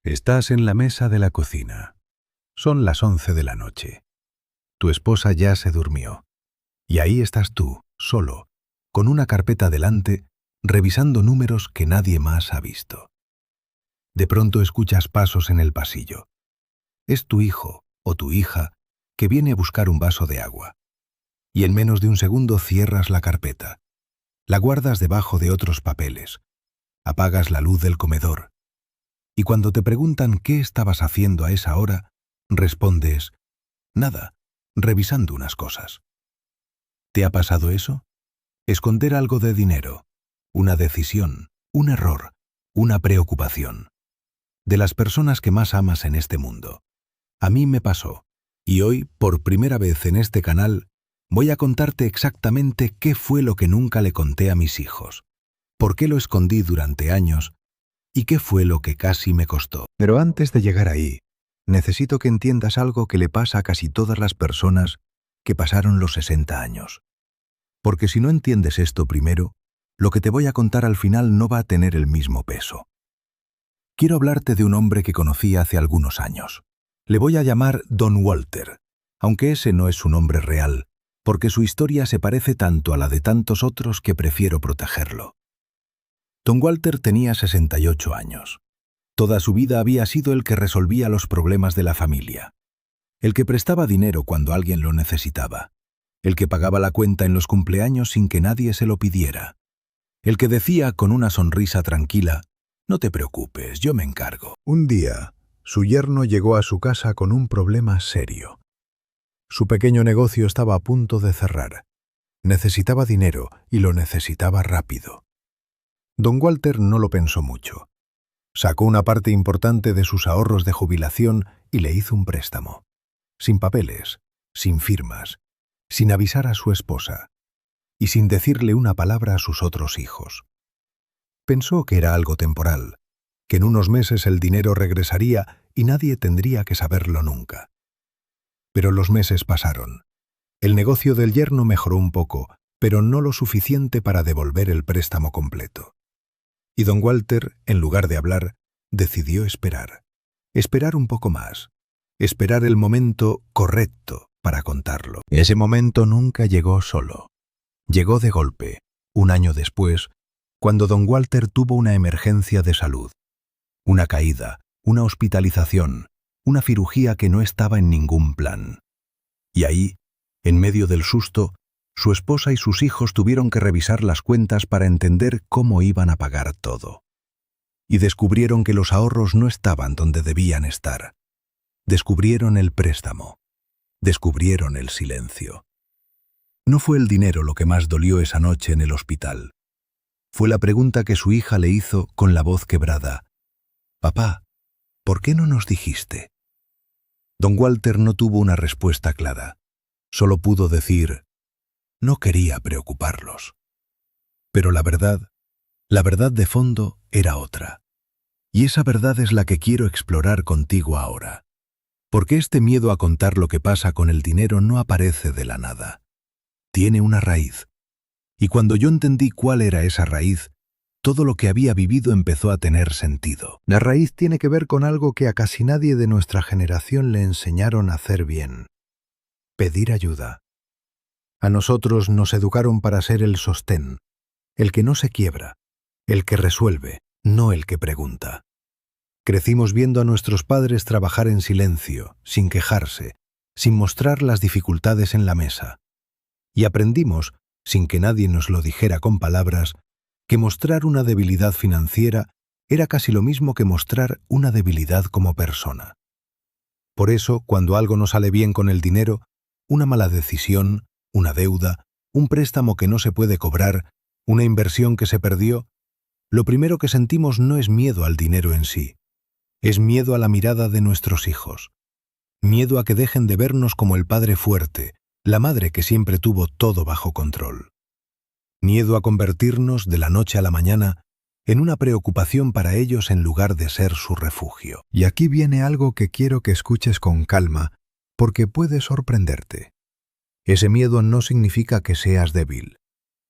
Estás en la mesa de la cocina. Son las 11 de la noche. Tu esposa ya se durmió. Y ahí estás tú, solo, con una carpeta delante, revisando números que nadie más ha visto. De pronto escuchas pasos en el pasillo. Es tu hijo o tu hija que viene a buscar un vaso de agua. Y en menos de un segundo cierras la carpeta. La guardas debajo de otros papeles. Apagas la luz del comedor. Y cuando te preguntan qué estabas haciendo a esa hora, respondes, nada, revisando unas cosas. ¿Te ha pasado eso? Esconder algo de dinero, una decisión, un error, una preocupación. De las personas que más amas en este mundo. A mí me pasó, y hoy, por primera vez en este canal, voy a contarte exactamente qué fue lo que nunca le conté a mis hijos, por qué lo escondí durante años, y qué fue lo que casi me costó. Pero antes de llegar ahí, necesito que entiendas algo que le pasa a casi todas las personas que pasaron los 60 años. Porque si no entiendes esto primero, lo que te voy a contar al final no va a tener el mismo peso. Quiero hablarte de un hombre que conocí hace algunos años. Le voy a llamar Don Walter, aunque ese no es su nombre real, porque su historia se parece tanto a la de tantos otros que prefiero protegerlo. Don Walter tenía 68 años. Toda su vida había sido el que resolvía los problemas de la familia. El que prestaba dinero cuando alguien lo necesitaba. El que pagaba la cuenta en los cumpleaños sin que nadie se lo pidiera. El que decía con una sonrisa tranquila, «No te preocupes, yo me encargo». Un día, su yerno llegó a su casa con un problema serio. Su pequeño negocio estaba a punto de cerrar. Necesitaba dinero y lo necesitaba rápido. Don Walter no lo pensó mucho. Sacó una parte importante de sus ahorros de jubilación y le hizo un préstamo. Sin papeles, sin firmas, sin avisar a su esposa y sin decirle una palabra a sus otros hijos. Pensó que era algo temporal, que en unos meses el dinero regresaría y nadie tendría que saberlo nunca. Pero los meses pasaron. El negocio del yerno mejoró un poco, pero no lo suficiente para devolver el préstamo completo. Y don Walter, en lugar de hablar, decidió esperar. Esperar un poco más. Esperar el momento correcto para contarlo. Ese momento nunca llegó solo. Llegó de golpe, un año después, cuando don Walter tuvo una emergencia de salud. Una caída, una hospitalización, una cirugía que no estaba en ningún plan. Y ahí, en medio del susto, su esposa y sus hijos tuvieron que revisar las cuentas para entender cómo iban a pagar todo. Y descubrieron que los ahorros no estaban donde debían estar. Descubrieron el préstamo. Descubrieron el silencio. No fue el dinero lo que más dolió esa noche en el hospital. Fue la pregunta que su hija le hizo con la voz quebrada. «Papá, ¿por qué no nos dijiste?» Don Walter no tuvo una respuesta clara. Solo pudo decir, «No quería preocuparlos». Pero la verdad de fondo era otra. Y esa verdad es la que quiero explorar contigo ahora. Porque este miedo a contar lo que pasa con el dinero no aparece de la nada. Tiene una raíz. Y cuando yo entendí cuál era esa raíz, todo lo que había vivido empezó a tener sentido. La raíz tiene que ver con algo que a casi nadie de nuestra generación le enseñaron a hacer bien. Pedir ayuda. A nosotros nos educaron para ser el sostén, el que no se quiebra, el que resuelve, no el que pregunta. Crecimos viendo a nuestros padres trabajar en silencio, sin quejarse, sin mostrar las dificultades en la mesa. Y aprendimos, sin que nadie nos lo dijera con palabras, que mostrar una debilidad financiera era casi lo mismo que mostrar una debilidad como persona. Por eso, cuando algo no sale bien con el dinero, una mala decisión, una deuda, un préstamo que no se puede cobrar, una inversión que se perdió, lo primero que sentimos no es miedo al dinero en sí, es miedo a la mirada de nuestros hijos, miedo a que dejen de vernos como el padre fuerte, la madre que siempre tuvo todo bajo control. Miedo a convertirnos de la noche a la mañana en una preocupación para ellos en lugar de ser su refugio. Y aquí viene algo que quiero que escuches con calma, porque puede sorprenderte. Ese miedo no significa que seas débil.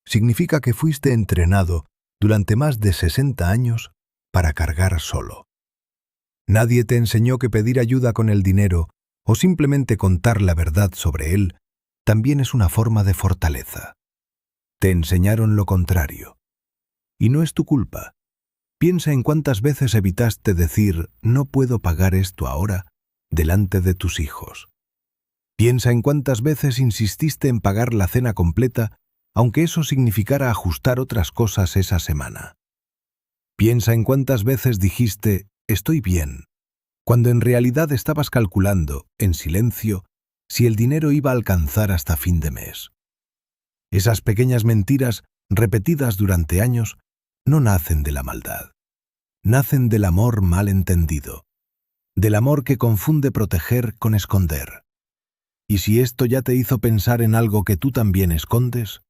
Significa que fuiste entrenado durante más de 60 años para cargar solo. Nadie te enseñó que pedir ayuda con el dinero o simplemente contar la verdad sobre él también es una forma de fortaleza. Te enseñaron lo contrario. Y no es tu culpa. Piensa en cuántas veces evitaste decir «no puedo pagar esto ahora» delante de tus hijos. Piensa en cuántas veces insististe en pagar la cena completa, aunque eso significara ajustar otras cosas esa semana. Piensa en cuántas veces dijiste «estoy bien», cuando en realidad estabas calculando, en silencio, si el dinero iba a alcanzar hasta fin de mes. Esas pequeñas mentiras, repetidas durante años, no nacen de la maldad. Nacen del amor mal entendido, del amor que confunde proteger con esconder. Y si esto ya te hizo pensar en algo que tú también escondes,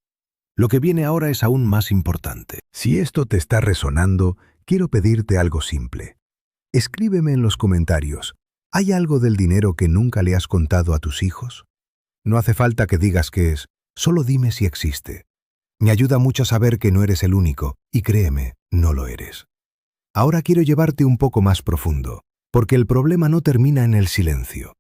lo que viene ahora es aún más importante. Si esto te está resonando, quiero pedirte algo simple. Escríbeme en los comentarios, ¿hay algo del dinero que nunca le has contado a tus hijos? No hace falta que digas qué es, solo dime si existe. Me ayuda mucho saber que no eres el único, y créeme, no lo eres. Ahora quiero llevarte un poco más profundo, porque el problema no termina en el silencio.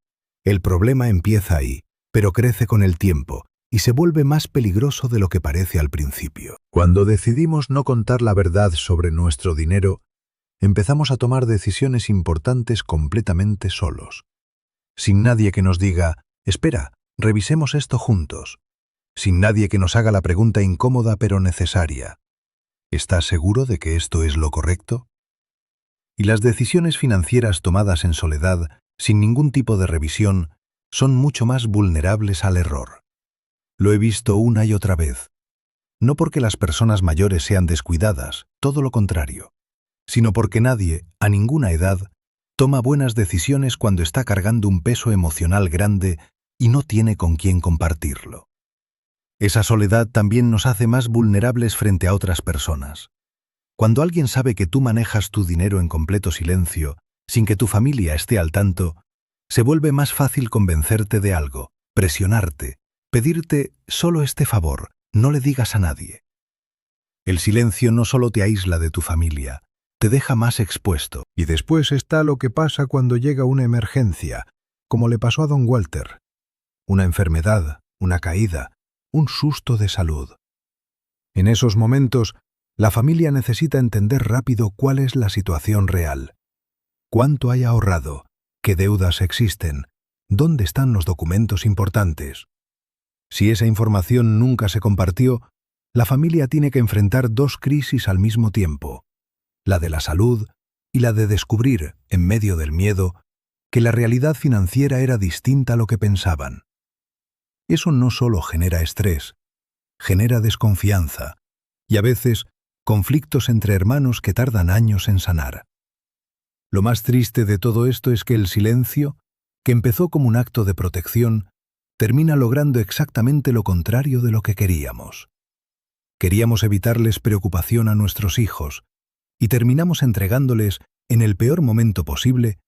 El problema empieza ahí, pero crece con el tiempo, y se vuelve más peligroso de lo que parece al principio. Cuando decidimos no contar la verdad sobre nuestro dinero, empezamos a tomar decisiones importantes completamente solos. Sin nadie que nos diga, espera, revisemos esto juntos. Sin nadie que nos haga la pregunta incómoda pero necesaria. ¿Estás seguro de que esto es lo correcto? Y las decisiones financieras tomadas en soledad, sin ningún tipo de revisión, son mucho más vulnerables al error. Lo he visto una y otra vez. No porque las personas mayores sean descuidadas, todo lo contrario, sino porque nadie, a ninguna edad, toma buenas decisiones cuando está cargando un peso emocional grande y no tiene con quién compartirlo. Esa soledad también nos hace más vulnerables frente a otras personas. Cuando alguien sabe que tú manejas tu dinero en completo silencio, sin que tu familia esté al tanto, se vuelve más fácil convencerte de algo, presionarte, pedirte solo este favor, no le digas a nadie. El silencio no solo te aísla de tu familia, te deja más expuesto. Y después está lo que pasa cuando llega una emergencia, como le pasó a don Walter. Una enfermedad, una caída, un susto de salud. En esos momentos, la familia necesita entender rápido cuál es la situación real. ¿Cuánto hay ahorrado? ¿Qué deudas existen? ¿Dónde están los documentos importantes? Si esa información nunca se compartió, la familia tiene que enfrentar dos crisis al mismo tiempo, la de la salud y la de descubrir, en medio del miedo, que la realidad financiera era distinta a lo que pensaban. Eso no solo genera estrés, genera desconfianza y a veces conflictos entre hermanos que tardan años en sanar. Lo más triste de todo esto es que el silencio, que empezó como un acto de protección, termina logrando exactamente lo contrario de lo que queríamos. Queríamos evitarles preocupación a nuestros hijos y terminamos entregándoles, en el peor momento posible,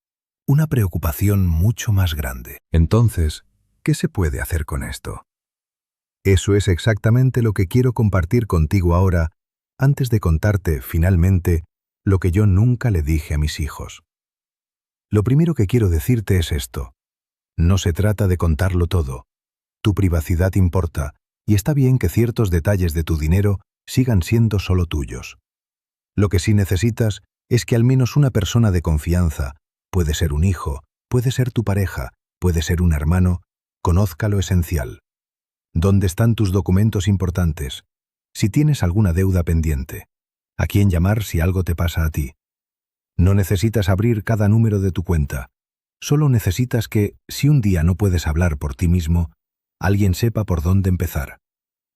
una preocupación mucho más grande. Entonces, ¿qué se puede hacer con esto? Eso es exactamente lo que quiero compartir contigo ahora, antes de contarte, finalmente, lo que yo nunca le dije a mis hijos. Lo primero que quiero decirte es esto. No se trata de contarlo todo. Tu privacidad importa, y está bien que ciertos detalles de tu dinero sigan siendo solo tuyos. Lo que sí necesitas es que al menos una persona de confianza, puede ser un hijo, puede ser tu pareja, puede ser un hermano, conozca lo esencial. ¿Dónde están tus documentos importantes? Si tienes alguna deuda pendiente. ¿A quién llamar si algo te pasa a ti? No necesitas abrir cada número de tu cuenta. Solo necesitas que, si un día no puedes hablar por ti mismo, alguien sepa por dónde empezar.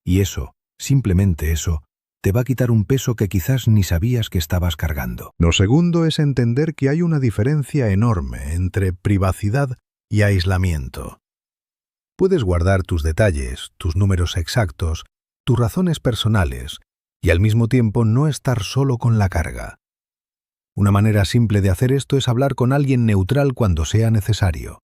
Y eso, simplemente eso, te va a quitar un peso que quizás ni sabías que estabas cargando. Lo segundo es entender que hay una diferencia enorme entre privacidad y aislamiento. Puedes guardar tus detalles, tus números exactos, tus razones personales, y al mismo tiempo no estar solo con la carga. Una manera simple de hacer esto es hablar con alguien neutral cuando sea necesario.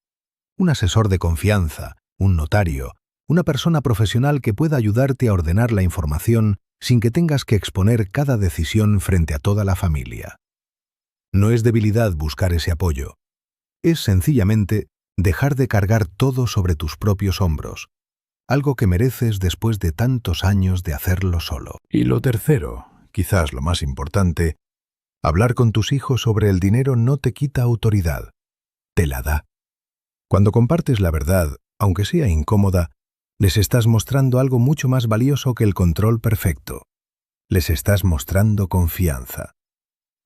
Un asesor de confianza, un notario, una persona profesional que pueda ayudarte a ordenar la información sin que tengas que exponer cada decisión frente a toda la familia. No es debilidad buscar ese apoyo. Es sencillamente dejar de cargar todo sobre tus propios hombros, algo que mereces después de tantos años de hacerlo solo. Y lo tercero, quizás lo más importante, hablar con tus hijos sobre el dinero no te quita autoridad, te la da. Cuando compartes la verdad, aunque sea incómoda, les estás mostrando algo mucho más valioso que el control perfecto. Les estás mostrando confianza.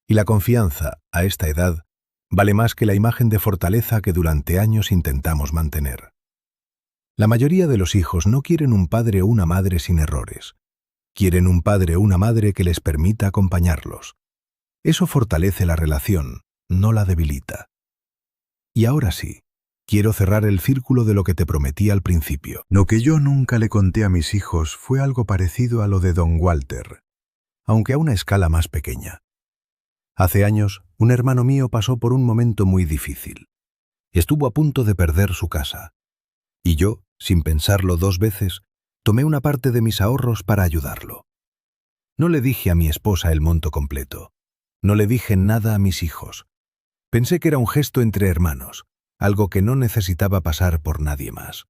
Y la confianza, a esta edad, vale más que la imagen de fortaleza que durante años intentamos mantener. La mayoría de los hijos no quieren un padre o una madre sin errores. Quieren un padre o una madre que les permita acompañarlos. Eso fortalece la relación, no la debilita. Y ahora sí, quiero cerrar el círculo de lo que te prometí al principio. Lo que yo nunca le conté a mis hijos fue algo parecido a lo de Don Walter, aunque a una escala más pequeña. Hace años, un hermano mío pasó por un momento muy difícil. Estuvo a punto de perder su casa. Y yo, sin pensarlo 2 veces, tomé una parte de mis ahorros para ayudarlo. No le dije a mi esposa el monto completo. No le dije nada a mis hijos. Pensé que era un gesto entre hermanos, algo que no necesitaba pasar por nadie más.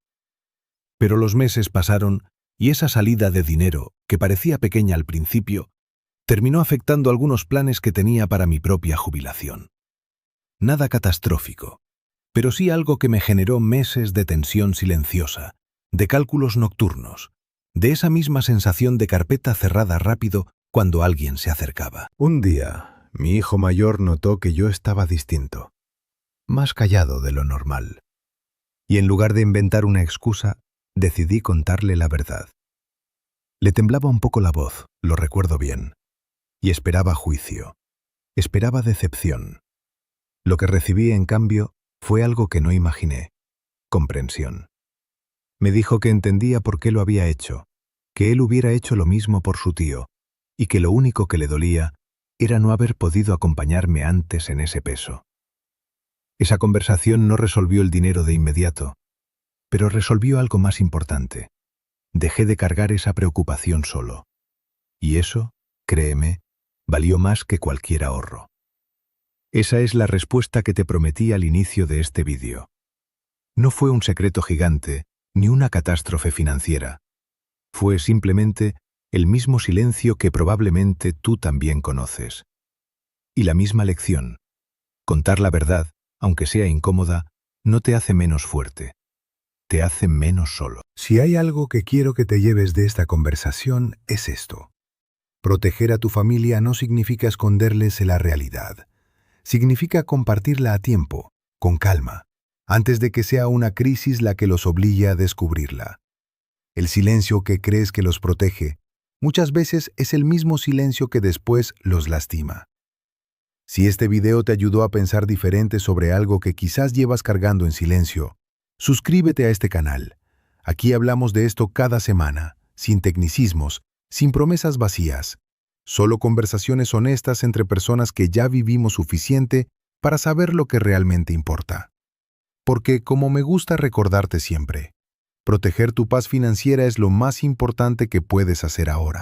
Pero los meses pasaron y esa salida de dinero, que parecía pequeña al principio, terminó afectando algunos planes que tenía para mi propia jubilación. Nada catastrófico, pero sí algo que me generó meses de tensión silenciosa, de cálculos nocturnos, de esa misma sensación de carpeta cerrada rápido cuando alguien se acercaba. Un día, mi hijo mayor notó que yo estaba distinto, más callado de lo normal. Y en lugar de inventar una excusa, decidí contarle la verdad. Le temblaba un poco la voz, lo recuerdo bien, y esperaba juicio, esperaba decepción. Lo que recibí, en cambio, fue algo que no imaginé: comprensión. Me dijo que entendía por qué lo había hecho, que él hubiera hecho lo mismo por su tío, y que lo único que le dolía era no haber podido acompañarme antes en ese peso. Esa conversación no resolvió el dinero de inmediato, pero resolvió algo más importante. Dejé de cargar esa preocupación solo. Y eso, créeme, valió más que cualquier ahorro. Esa es la respuesta que te prometí al inicio de este vídeo. No fue un secreto gigante, ni una catástrofe financiera. Fue simplemente el mismo silencio que probablemente tú también conoces. Y la misma lección: contar la verdad, aunque sea incómoda, no te hace menos fuerte. Te hace menos solo. Si hay algo que quiero que te lleves de esta conversación, es esto. Proteger a tu familia no significa esconderles la realidad. Significa compartirla a tiempo, con calma, antes de que sea una crisis la que los obligue a descubrirla. El silencio que crees que los protege, muchas veces es el mismo silencio que después los lastima. Si este video te ayudó a pensar diferente sobre algo que quizás llevas cargando en silencio, suscríbete a este canal. Aquí hablamos de esto cada semana, sin tecnicismos, sin promesas vacías. Solo conversaciones honestas entre personas que ya vivimos suficiente para saber lo que realmente importa. Porque, como me gusta recordarte siempre, proteger tu paz financiera es lo más importante que puedes hacer ahora.